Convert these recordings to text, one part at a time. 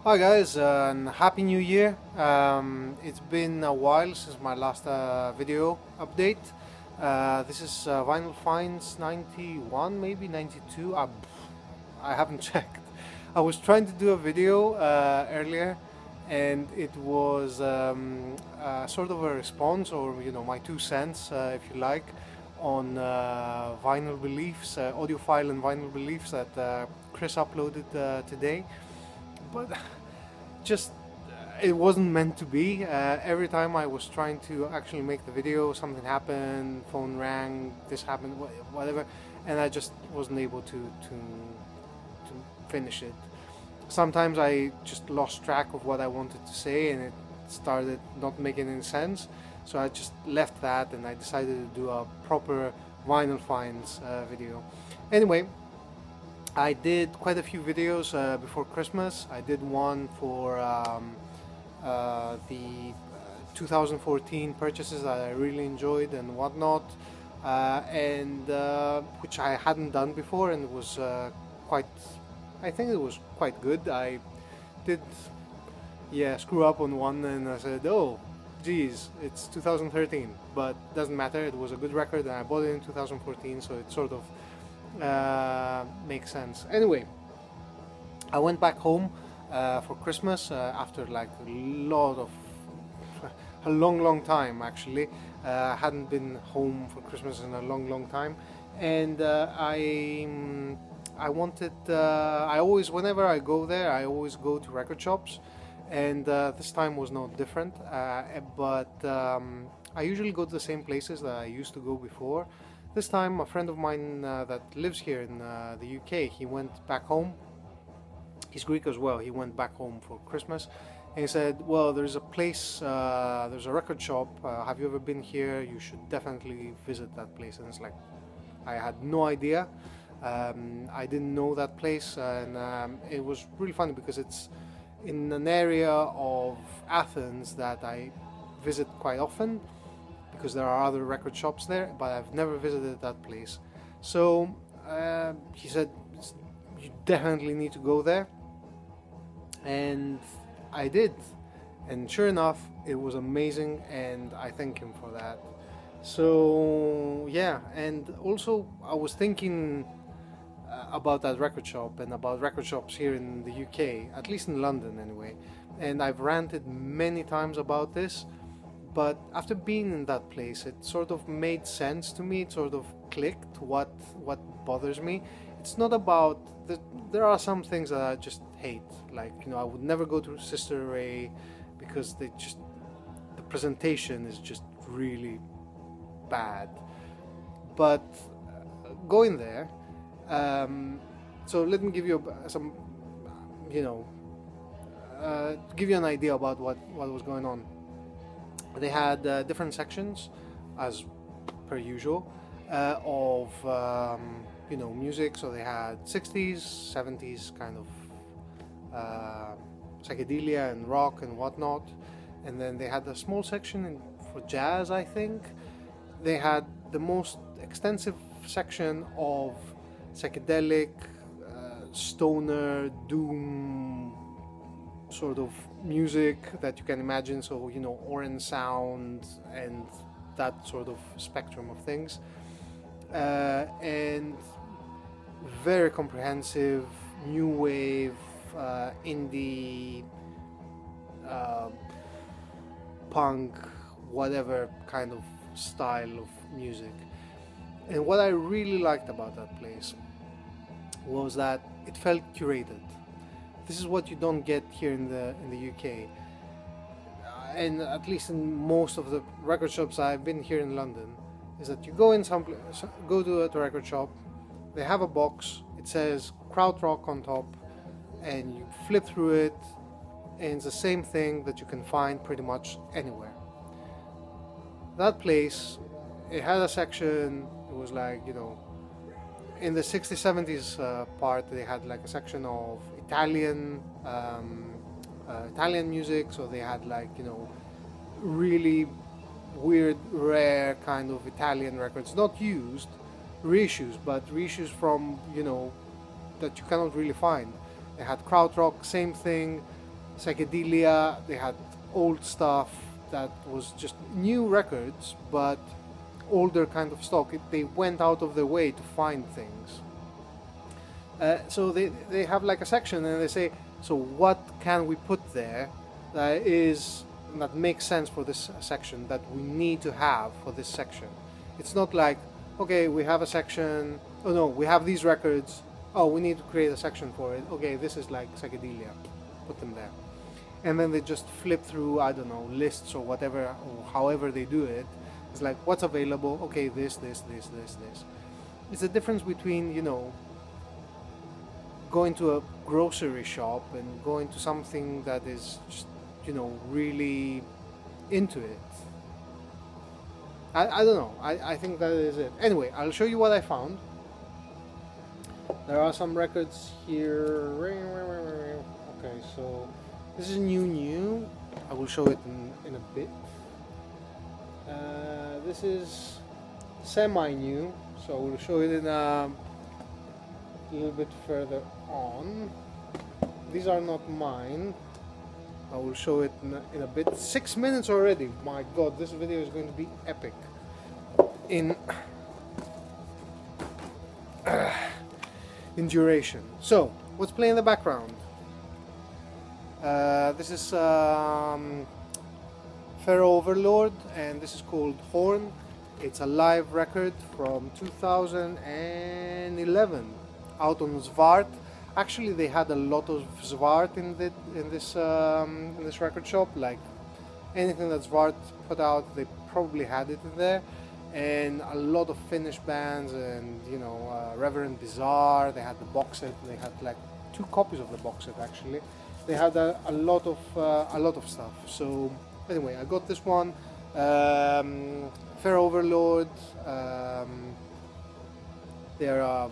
Hi guys, and Happy New Year. It's been a while since my last video update. This is Vinyl Finds 91, maybe 92. I haven't checked. I was trying to do a video earlier, and it was sort of a response, or my 2 cents, if you like, on vinyl beliefs, audiophile and vinyl beliefs that Kris uploaded today. But just it wasn't meant to be. Every time I was trying to actually make the video, something happened, phone rang, this happened, whatever, and I just wasn't able to finish it. Sometimes I just lost track of what I wanted to say, and it started not making any sense. So I just left that, and I decided to do a proper vinyl finds video. Anyway, I did quite a few videos before Christmas. I did one for the 2014 purchases that I really enjoyed and whatnot, and which I hadn't done before, and it was I think it was quite good. I did, yeah, screw up on one, and I said, oh, geez, it's 2013, but doesn't matter. It was a good record, and I bought it in 2014, so it sort of makes sense. Anyway, I went back home for Christmas after like a long time actually. I hadn't been home for Christmas in a long time, and I wanted I always, whenever I go there, I always go to record shops, and this time was no different, but I usually go to the same places that I used to go before. This time, a friend of mine that lives here in the UK, he went back home. He's Greek as well. He went back home for Christmas, and he said, well, there's a place, there's a record shop. Have you ever been here? You should definitely visit that place. And it's like, I had no idea. I didn't know that place, and it was really funny because it's in an area of Athens that I visit quite often, because there are other record shops there, but I've never visited that place. So he said, you definitely need to go there, and I did, and sure enough, it was amazing, and I thank him for that. So yeah, and also I was thinking about that record shop and about record shops here in the UK, at least in London anyway, and I've ranted many times about this. But after being in that place, it sort of made sense to me. It sort of clicked what bothers me. It's not about there are some things that I just hate. Like, I would never go to Sister Ray because the presentation is just really bad. But going there, so let me give you some, to give you an idea about what was going on. They had different sections, as per usual, of music. So they had 60s, 70s kind of psychedelia and rock and whatnot, and then they had a small section for jazz. I think they had the most extensive section of psychedelic, stoner, doom sort of music that you can imagine. So orange sound and that sort of spectrum of things, and very comprehensive new wave, indie, punk, whatever kind of style of music. And what I really liked about that place was that it felt curated. This is what you don't get here in the UK, and at least in most of the record shops I've been here in London, is that you go to a record shop, they have a box, it says krautrock on top, and you flip through it, and it's the same thing that you can find pretty much anywhere. That place, it had a section. It was like, in the 60s, 70s part, they had like a section of Italian music. So they had like, really weird, rare kind of Italian records, not used, reissues, but reissues from, that you cannot really find. They had krautrock, same thing. psychedelia, they had old stuff that was just new records, but older kind of stock. They went out of their way to find things. So they have like a section, and they say, so what can we put there that makes sense for this section, that we need to have for this section. It's not like, okay, we have a section, oh no, we have these records, oh, we need to create a section for it, okay, this is like psychedelia, put them there. And then they just flip through, I don't know, lists or whatever, or however they do it. It's like, what's available, okay, this. It's the difference between, you know, going to a grocery shop and going to something that is just, you know, really into it. I don't know, I think that is it. Anyway, I'll show you what I found. There are some records here. Okay, so this is new. I will show it in a bit. This is semi-new, so I will show it in a little bit further on. These are not mine. I will show it in a bit. 6 minutes already. My god, this video is going to be epic in duration. So, what's playing in the background? This is Pharaoh Overlord, and this is called Horn. It's a live record from 2011 out on Zwart. Actually, they had a lot of Zwart in this record shop. Like anything that Zwart put out, they probably had it in there. And a lot of Finnish bands, and you know, Reverend Bizarre. They had the box set. They had like 2 copies of the box set actually. They had a lot of stuff. So anyway, I got this one. Fair Overlord. They're a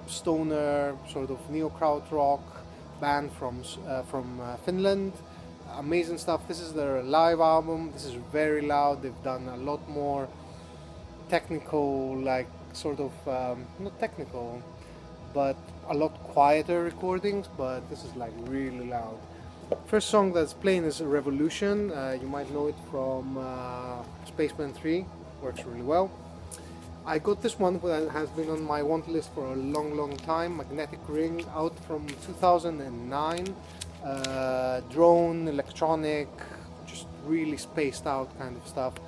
stoner sort of neo-krautrock band from Finland. Amazing stuff. This is their live album. This is very loud. They've done a lot more technical, like sort of not technical, but a lot quieter recordings. But this is like really loud. First song that's playing is Revolution. You might know it from Spaceman 3. Works really well. I got this one that has been on my want list for a long time. Magnetic Ring, out from 2009. Drone, electronic, just really spaced out kind of stuff.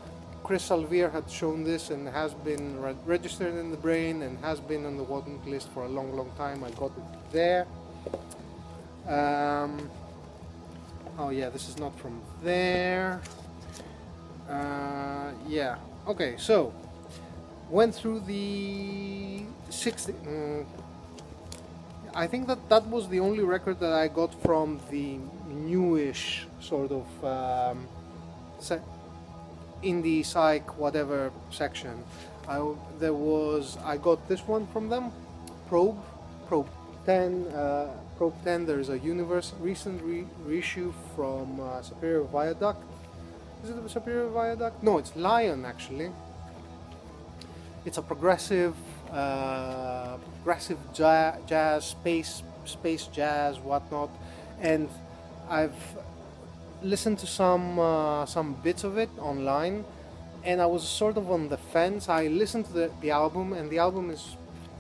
Kris had shown this and has been registered in the brain and has been on the want list for a long time. I got it there. Oh yeah, this is not from there. Yeah, okay, so went through the 60. I think that was the only record that I got from the newish sort of indie psych whatever section. I got this one from them, Probe 10. Probe 10. There is a recent reissue from Superior Viaduct. Is it Superior Viaduct? No, it's Lion actually. It's a progressive jazz, space jazz, whatnot, and I've listened to some bits of it online, and I was sort of on the fence. I listened to the album, and the album is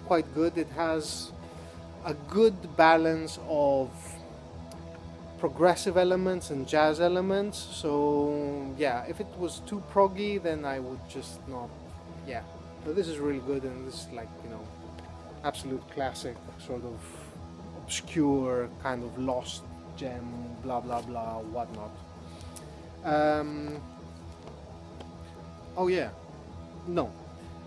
quite good. It has a good balance of progressive elements and jazz elements. So yeah, if it was too proggy, then I would just not. Yeah. But this is really good, and this is like, you know, absolute classic, sort of obscure, kind of lost gem, blah blah blah, whatnot. Oh yeah, no.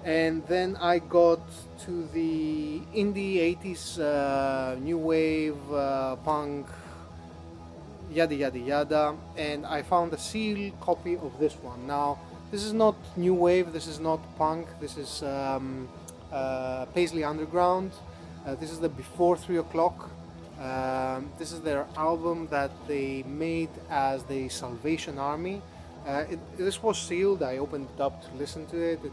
And then I got to the indie 80s new wave punk, yada yada yada, and I found a sealed copy of this one. Now, this is not new wave, this is not punk, this is Paisley Underground. This is the Before 3 O'Clock. This is their album that they made as the Salvation Army. This was sealed. I opened it up to listen to it. It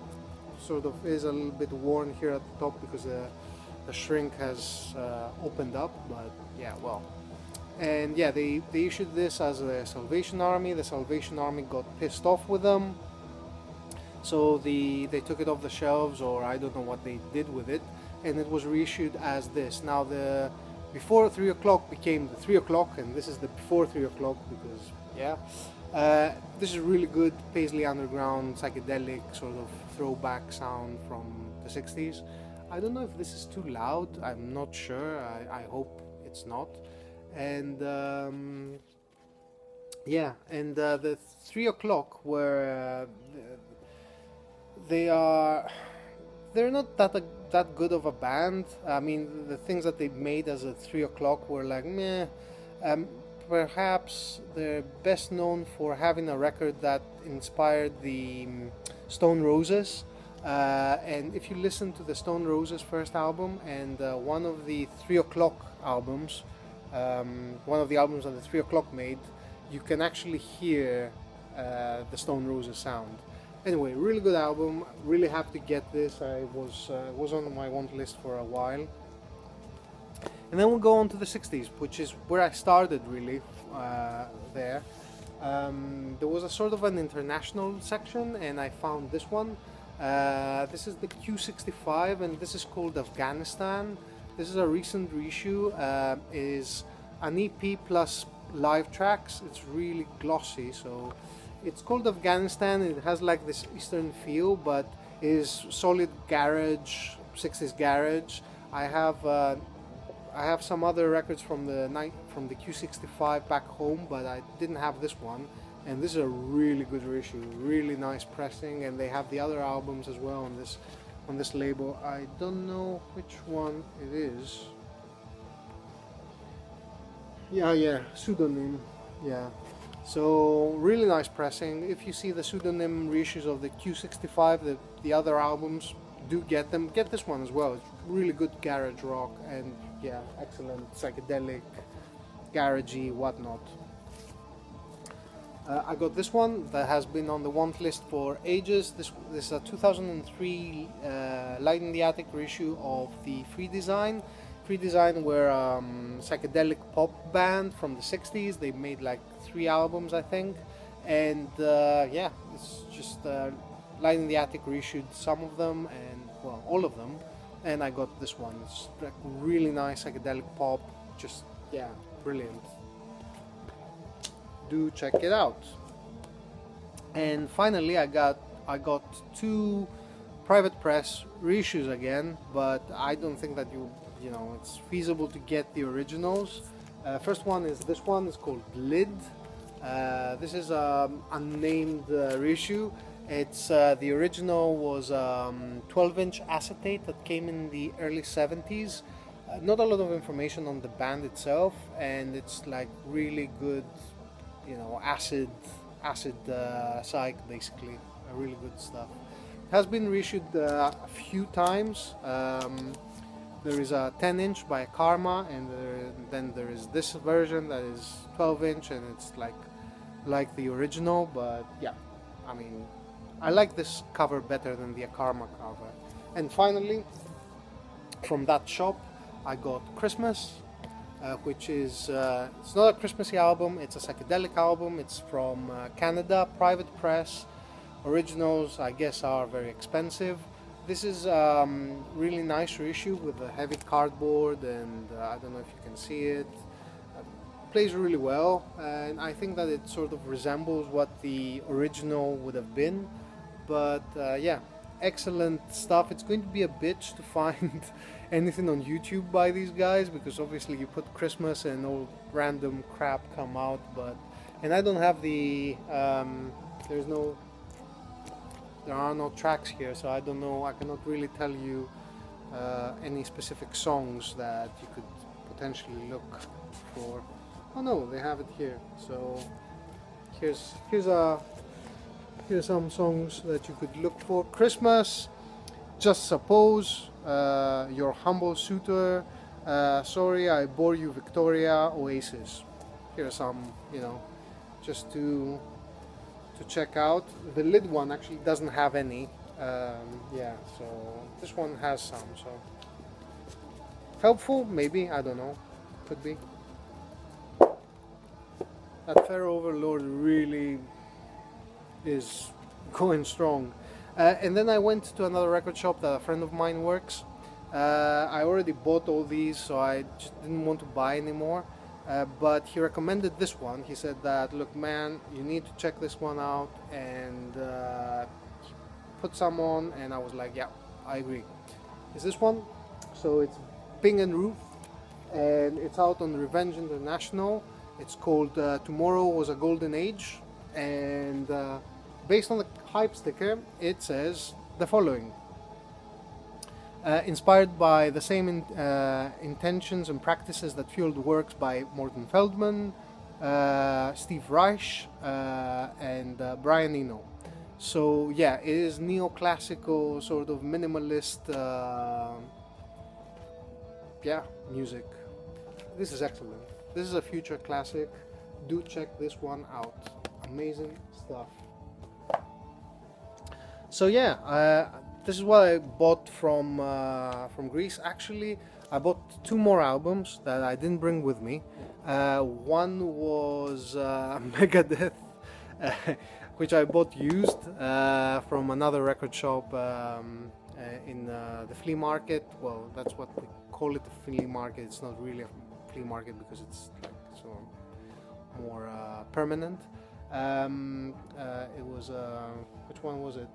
sort of is a little bit worn here at the top because the shrink has opened up, but yeah, well. And yeah, they issued this as a Salvation Army. The Salvation Army got pissed off with them, so they took it off the shelves, or I don't know what they did with it, and it was reissued as this. Now the before 3 o'clock became the 3 o'clock, and this is the before 3 o'clock because yeah, this is really good Paisley Underground psychedelic sort of throwback sound from the 60s. I don't know if this is too loud, I'm not sure, I hope it's not. And yeah, and the 3 o'clock were they're not that good of a band. I mean, the things that they made as a 3 o'clock were like meh. Perhaps they're best known for having a record that inspired the Stone Roses. And if you listen to the Stone Roses first album and one of the 3 o'clock albums, one of the albums that the 3 o'clock made, you can actually hear the Stone Roses sound. Anyway, really good album, really happy to get this. I was on my want list for a while. And then we'll go on to the 60s, which is where I started really there. There was a sort of an international section and I found this one. This is the Q65 and this is called Afghanistan. This is a recent reissue, is an EP plus live tracks. It's really glossy, so it's called Afghanistan. It has like this Eastern feel, but it is solid garage, 60s garage. I have some other records from the Q65 back home, but I didn't have this one. And this is a really good reissue, really nice pressing, and they have the other albums as well on this label. I don't know which one it is. Yeah, Pseudonym. Yeah. So really nice pressing. If you see the Pseudonym reissues of the Q65, the other albums, do get them. Get this one as well. It's really good garage rock and yeah, excellent psychedelic, garagey, whatnot. I got this one that has been on the want list for ages. This is a 2003 Light in the Attic reissue of the Free Design. Free Design were psychedelic pop band from the 60s. They made like 3 albums, I think. And yeah, it's just Light in the Attic reissued some of them, and well, all of them. And I got this one. It's like really nice psychedelic pop. Just yeah, brilliant. Do check it out. And finally, I got 2 private press reissues again, but I don't think that you know it's feasible to get the originals. First one is this one. It's called Lid. This is unnamed reissue. It's the original was 12-inch acetate that came in the early 70s. Not a lot of information on the band itself, and it's like really good, you know, acid psych, basically, really good stuff. It has been reissued a few times. There is a 10-inch by Karma, and then there is this version that is 12-inch, and it's like the original. But yeah, I mean, I like this cover better than the Karma cover. And finally, from that shop, I got Christmas. Which is it's not a Christmassy album, it's a psychedelic album. It's from Canada, private press. Originals, I guess, are very expensive. This is really nice reissue with a heavy cardboard, and I don't know if you can see it. Plays really well, and I think that it sort of resembles what the original would have been. But yeah, excellent stuff. It's going to be a bitch to find anything on YouTube by these guys, because obviously you put Christmas and all random crap come out, and I don't have the there are no tracks here, so I don't know, I cannot really tell you any specific songs that you could potentially look for. Oh no, they have it here. So here's some songs that you could look for. Christmas, Just Suppose, Your Humble Suitor, Sorry I Bore You Victoria, Oasis. Here are some, you know, just to check out. The Lid one actually doesn't have any. Yeah, so this one has some, so helpful maybe, I don't know, could be. That Pharaoh Overlord really is going strong. And then I went to another record shop that a friend of mine works. I already bought all these, so I just didn't want to buy anymore. But he recommended this one. He said that, look, man, you need to check this one out, and put some on. And I was like, yeah, I agree. It's this one. So it's Ping and Roof, and it's out on Revenge International. It's called Tomorrow Was a Golden Age, and based on the hype sticker, it says the following. Inspired by the same intentions and practices that fueled works by Morton Feldman, Steve Reich, and Brian Eno. So yeah, it is neoclassical, sort of minimalist, music. This is excellent. This is a future classic. Do check this one out. Amazing stuff. So yeah, this is what I bought from Greece. Actually, I bought 2 more albums that I didn't bring with me. One was Megadeth, which I bought used from another record shop in the flea market. Well, that's what we call it, the flea market. It's not really a flea market because it's like so more permanent. It was which one was it?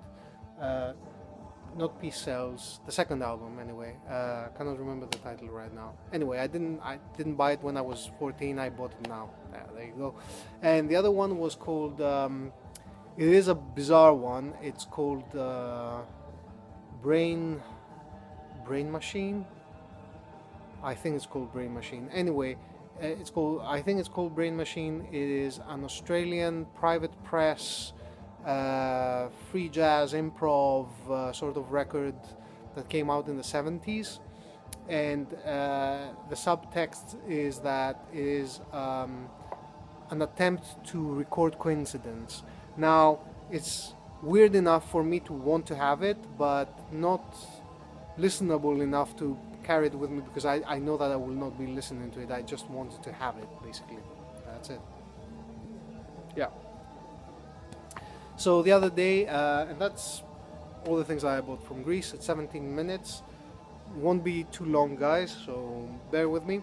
Not Peace Sells, the second album anyway. Cannot remember the title right now. Anyway, I didn't buy it when I was 14. I bought it now. There you go. And the other one was called. It is a bizarre one. It's called Brain Machine. I think it's called Brain Machine. Anyway, I think it's called Brain Machine. It is an Australian private press, free jazz improv sort of record that came out in the 70s, and the subtext is that it is an attempt to record coincidence. Now, it's weird enough for me to want to have it, but not listenable enough to carry it with me, because I know that I will not be listening to it. I just wanted to have it, basically. That's it. Yeah. So the other day, and that's all the things I bought from Greece. It's 17 minutes. It won't be too long, guys, so bear with me.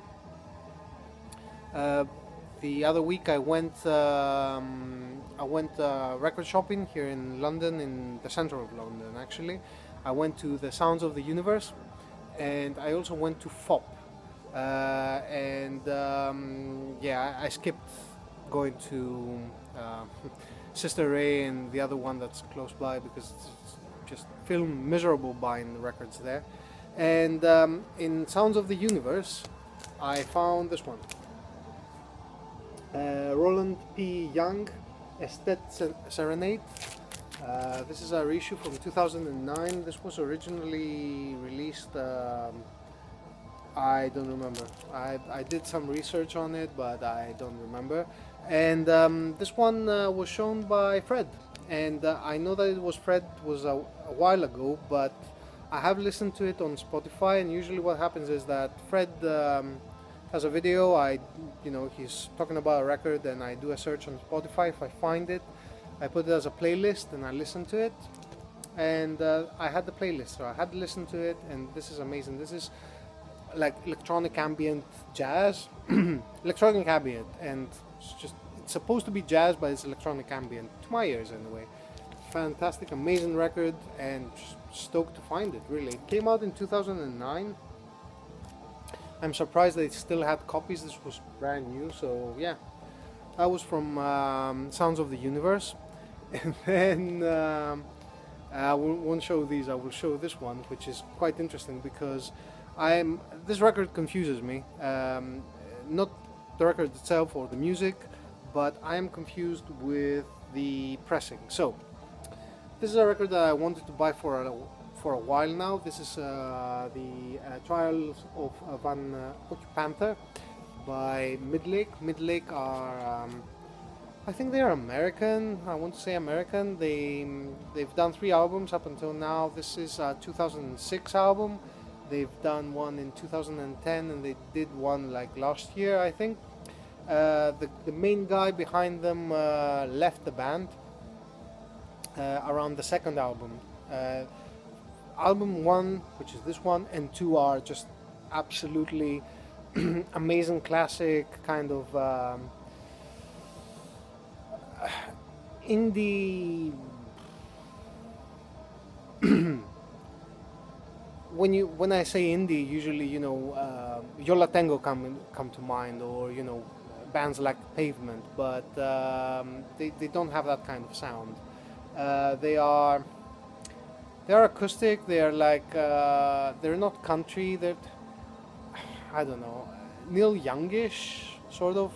The other week I went record shopping here in London, in the center of London actually. I went to the Sounds of the Universe, and I also went to FOP. I skipped going to Sister Ray and the other one that's close by, because it's just feel miserable buying the records there. And in Sounds of the Universe, I found this one. Roland P. Young, Estet Serenade. This is a reissue from 2009. This was originally released, I don't remember. I did some research on it, but I don't remember. And this one was shown by Fred. And I know that it was Fred was a while ago, but I have listened to it on Spotify, and usually what happens is that Fred has a video, he's talking about a record, and I do a search on Spotify. If I find it, I put it as a playlist and I listen to it. And I had the playlist, so I had to listen to it, and this is amazing. This is like electronic ambient jazz, electronic ambient, and it's supposed to be jazz, but it's electronic ambient, to my ears anyway. Fantastic, amazing record, and just stoked to find it, really. It came out in 2009. I'm surprised they still had copies. This was brand new, so yeah. That was from Sounds of the Universe. And then I won't show these, I will show this one, which is quite interesting, because this record confuses me. Not the record itself or the music, but I am confused with the pressing. So this is a record that I wanted to buy for a while now. This is the Trials of Van Panther by Midlake. Midlake are, I think they are American. I want to say American. They've done 3 albums up until now. This is a 2006 album. They've done one in 2010, and they did one like last year, I think. The main guy behind them left the band around the second album. Uh, Album 1, which is this one, and 2 are just absolutely amazing classic kind of indie. When I say indie, usually Yo La Tengo come to mind, or bands like Pavement, but they don't have that kind of sound. They are acoustic. They are like they're not country. They're, I don't know, Neil Youngish sort of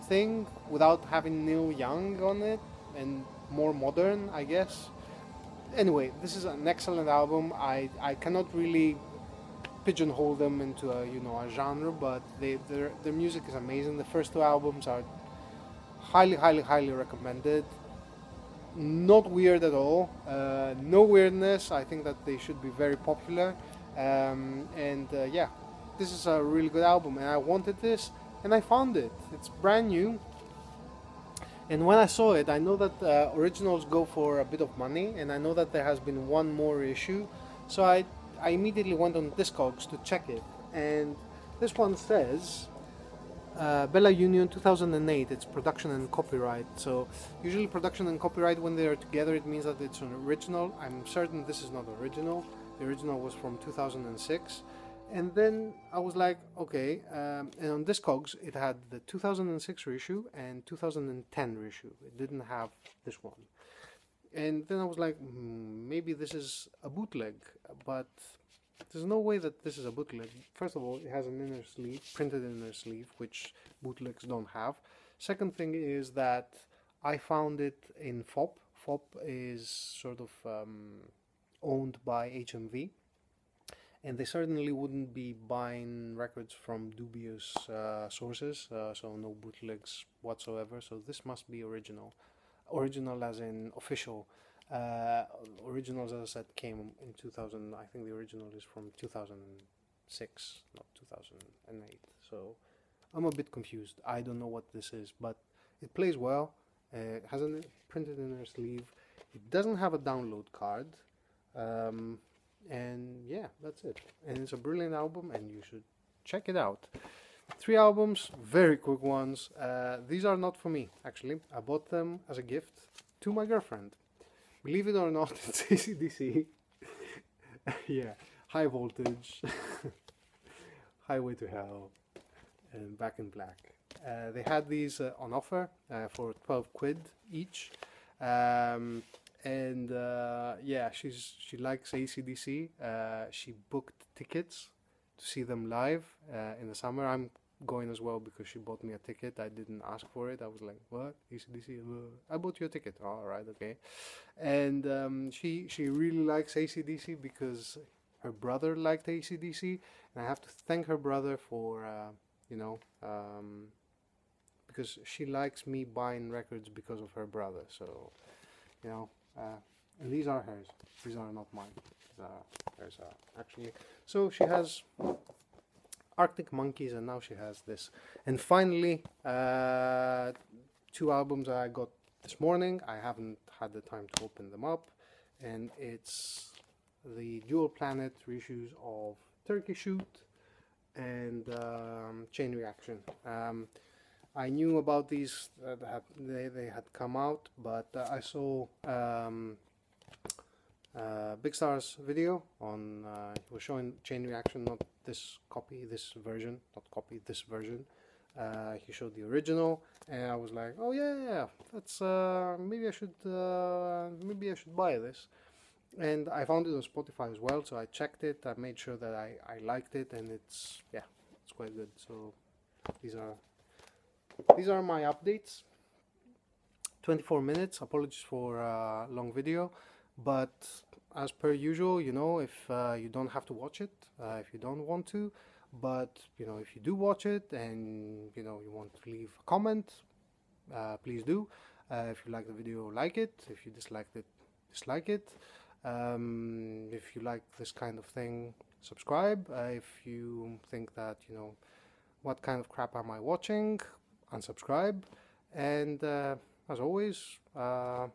thing without having Neil Young on it, and more modern, I guess. Anyway, this is an excellent album. I cannot really pigeonhole them into a genre, but their music is amazing. The first 2 albums are highly recommended. Not weird at all. No weirdness. I think that they should be very popular. And yeah, this is a really good album, and I wanted this, and I found it. It's brand new. And when I saw it, I know that originals go for a bit of money, and I know that there has been one more issue. So I immediately went on Discogs to check it, and this one says Bella Union 2008. It's production and copyright. So usually production and copyright, when they are together, it means that it's an original. I'm certain this is not original. The original was from 2006. And then I was like, okay, and on Discogs it had the 2006 reissue and 2010 reissue. It didn't have this one. And then I was like, maybe this is a bootleg, but there's no way that this is a bootleg. First of all, it has an inner sleeve, printed inner sleeve, which bootlegs don't have. Second thing is that I found it in FOP. FOP is sort of owned by HMV. And they certainly wouldn't be buying records from dubious sources, so no bootlegs whatsoever. So this must be original. Original as in official. Originals, as I said, came in 2000. I think the original is from 2006, not 2008. So I'm a bit confused. I don't know what this is, but it plays well. It has a printed inner sleeve. It doesn't have a download card. And yeah, that's it. And it's a brilliant album, and you should check it out. 3 albums, very quick ones. These are not for me, actually. I bought them as a gift to my girlfriend. Believe it or not, it's AC/DC. Yeah, High Voltage, Highway to Hell, and Back in Black. They had these on offer for 12 quid each. And yeah, she likes AC/DC. She booked tickets to see them live in the summer. I'm going as well because she bought me a ticket. I didn't ask for it. I was like, what? AC/DC? I bought you a ticket. All right, okay. And she really likes AC/DC because her brother liked AC/DC, and I have to thank her brother for because she likes me buying records because of her brother. So and these are hers. These are not mine. These are hers, actually. So she has Arctic Monkeys, and now she has this. And finally, 2 albums that I got this morning. I haven't had the time to open them up, and it's the Dual Planet reissues of Turkey Shoot and Chain Reaction. I knew about these, they had come out, but I saw Big Star's video on, he was showing Chain Reaction, not this copy, this version, not copy, this version. He showed the original, and I was like, oh yeah, that's, maybe I should buy this. And I found it on Spotify as well, so I checked it, I made sure that I liked it, and it's quite good. So these are my updates. 24 minutes. Apologies for a long video, but as per usual, if you don't have to watch it, if you don't want to, but if you do watch it and you want to leave a comment, please do. If you like the video, like it. If you disliked it, dislike it. If you like this kind of thing, subscribe. If you think that what kind of crap am I watching, unsubscribe, and as always, yeah,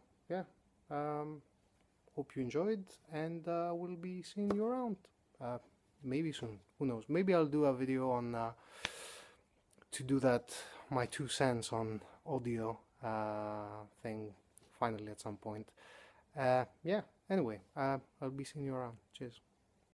hope you enjoyed, and we'll be seeing you around maybe soon. Who knows? Maybe I'll do a video on to do that, my 2 cents on audio thing finally at some point. Yeah, anyway, I'll be seeing you around. Cheers.